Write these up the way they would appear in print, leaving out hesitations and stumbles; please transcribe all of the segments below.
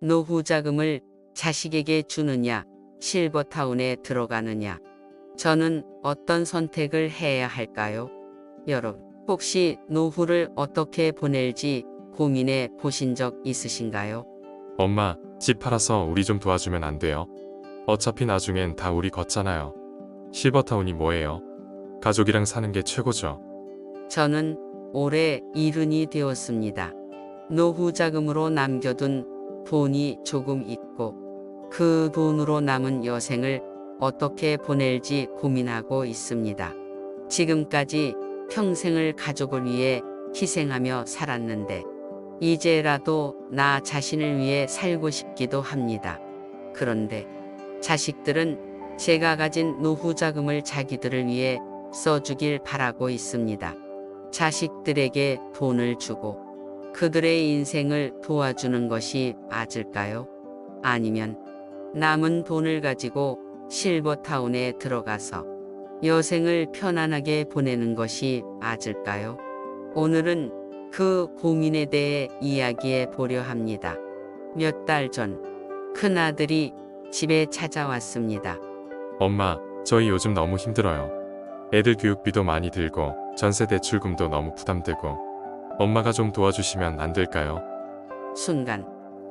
노후 자금을 자식에게 주느냐, 실버타운에 들어가느냐. 저는 어떤 선택을 해야 할까요? 여러분, 혹시 노후를 어떻게 보낼지 고민해 보신 적 있으신가요? 엄마, 집 팔아서 우리 좀 도와주면 안 돼요? 어차피 나중엔 다 우리 걷잖아요. 실버타운이 뭐예요? 가족이랑 사는 게 최고죠. 저는 올해 70이 되었습니다. 노후 자금으로 남겨둔 돈이 조금 있고 그 돈으로 남은 여생을 어떻게 보낼지 고민하고 있습니다. 지금까지 평생을 가족을 위해 희생하며 살았는데 이제라도 나 자신을 위해 살고 싶기도 합니다. 그런데 자식들은 제가 가진 노후 자금을 자기들을 위해 써주길 바라고 있습니다. 자식들에게 돈을 주고 그들의 인생을 도와주는 것이 맞을까요? 아니면 남은 돈을 가지고 실버타운에 들어가서 여생을 편안하게 보내는 것이 맞을까요? 오늘은 그 고민에 대해 이야기해 보려 합니다. 몇 달 전 큰아들이 집에 찾아왔습니다. 엄마, 저희 요즘 너무 힘들어요. 애들 교육비도 많이 들고 전세 대출금도 너무 부담되고 엄마가 좀 도와주시면 안 될까요? 순간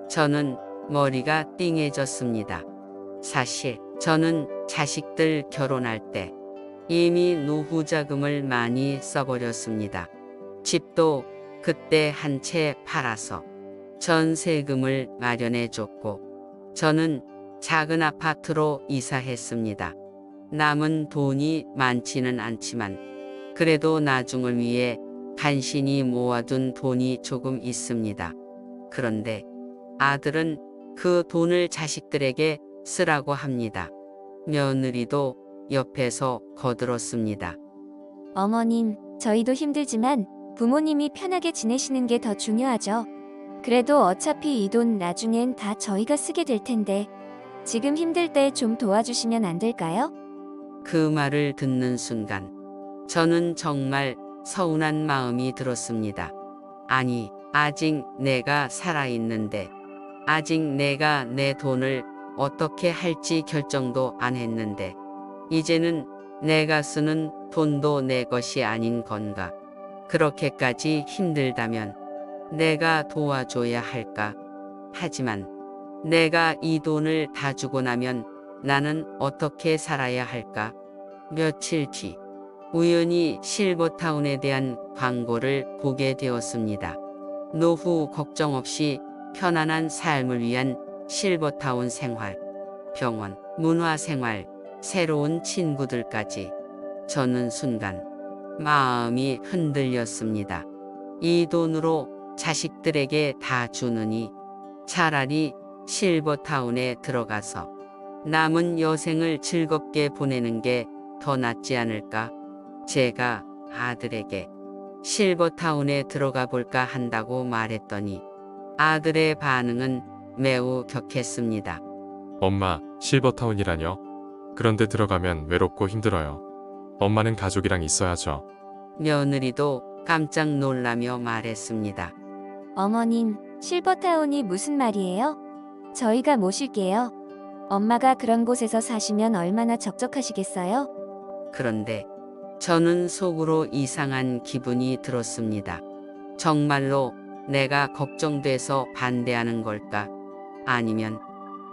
저는 머리가 띵해졌습니다. 사실 저는 자식들 결혼할 때 이미 노후 자금을 많이 써버렸습니다. 집도 그때 한 채 팔아서 전세금을 마련해 줬고 저는 작은 아파트로 이사했습니다. 남은 돈이 많지는 않지만 그래도 나중을 위해 간신히 모아둔 돈이 조금 있습니다. 그런데 아들은 그 돈을 자식들에게 쓰라고 합니다. 며느리도 옆에서 거들었습니다. 어머님, 저희도 힘들지만 부모님이 편하게 지내시는 게 더 중요하죠. 그래도 어차피 이 돈 나중엔 다 저희가 쓰게 될 텐데 지금 힘들 때 좀 도와주시면 안 될까요? 그 말을 듣는 순간 저는 정말 서운한 마음이 들었습니다. 아니, 아직 내가 살아있는데 아직 내가 내 돈을 어떻게 할지 결정도 안 했는데 이제는 내가 쓰는 돈도 내 것이 아닌 건가? 그렇게까지 힘들다면 내가 도와줘야 할까? 하지만 내가 이 돈을 다 주고 나면 나는 어떻게 살아야 할까? 며칠 뒤 우연히 실버타운에 대한 광고를 보게 되었습니다. 노후 걱정 없이 편안한 삶을 위한 실버타운 생활, 병원, 문화생활, 새로운 친구들까지. 저는 순간 마음이 흔들렸습니다. 이 돈으로 자식들에게 다 주느니 차라리 실버타운에 들어가서 남은 여생을 즐겁게 보내는 게 더 낫지 않을까? 제가 아들에게 실버타운에 들어가 볼까 한다고 말했더니 아들의 반응은 매우 격했습니다. 엄마, 실버타운이라뇨? 그런데 들어가면 외롭고 힘들어요. 엄마는 가족이랑 있어야죠. 며느리도 깜짝 놀라며 말했습니다. 어머님, 실버타운이 무슨 말이에요? 저희가 모실게요. 엄마가 그런 곳에서 사시면 얼마나 적적하시겠어요? 그런데 저는 속으로 이상한 기분이 들었습니다. 정말로 내가 걱정돼서 반대하는 걸까? 아니면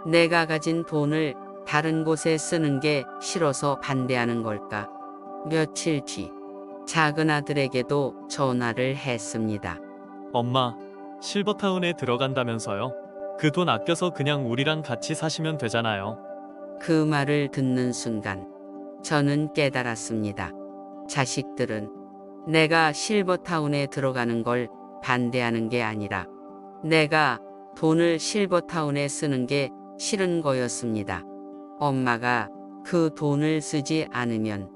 내가 가진 돈을 다른 곳에 쓰는 게 싫어서 반대하는 걸까? 며칠 뒤 작은 아들에게도 전화를 했습니다. 엄마, 실버타운에 들어간다면서요? 그 돈 아껴서 그냥 우리랑 같이 사시면 되잖아요. 그 말을 듣는 순간 저는 깨달았습니다. 자식들은 내가 실버타운에 들어가는 걸 반대하는 게 아니라 내가 돈을 실버타운에 쓰는 게 싫은 거였습니다. 엄마가 그 돈을 쓰지 않으면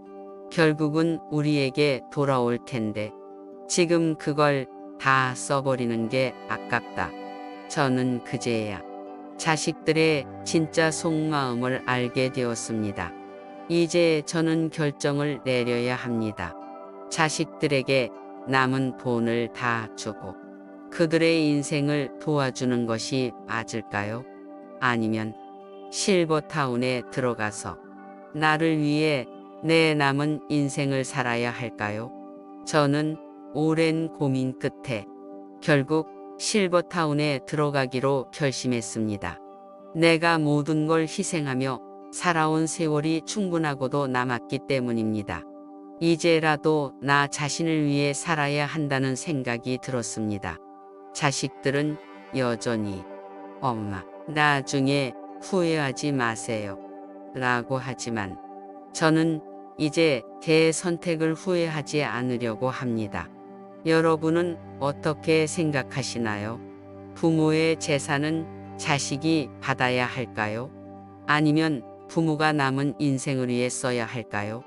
결국은 우리에게 돌아올 텐데 지금 그걸 다 써버리는 게 아깝다. 저는 그제야 자식들의 진짜 속마음을 알게 되었습니다. 이제 저는 결정을 내려야 합니다. 자식들에게 남은 돈을 다 주고 그들의 인생을 도와주는 것이 맞을까요? 아니면 실버타운에 들어가서 나를 위해 내 남은 인생을 살아야 할까요? 저는 오랜 고민 끝에 결국 실버타운에 들어가기로 결심했습니다. 내가 모든 걸 희생하며 살아온 세월이 충분하고도 남았기 때문입니다. 이제라도 나 자신을 위해 살아야 한다는 생각이 들었습니다. 자식들은 여전히 엄마, 나중에 후회하지 마세요. 라고 하지만 저는 이제 제 선택을 후회하지 않으려고 합니다. 여러분은 어떻게 생각하시나요? 부모의 재산은 자식이 받아야 할까요? 아니면 부모가 남은 인생을 위해 써야 할까요?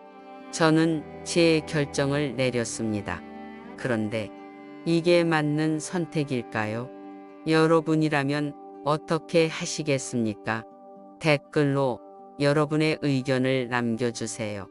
저는 제 결정을 내렸습니다. 그런데 이게 맞는 선택일까요? 여러분이라면 어떻게 하시겠습니까? 댓글로 여러분의 의견을 남겨주세요.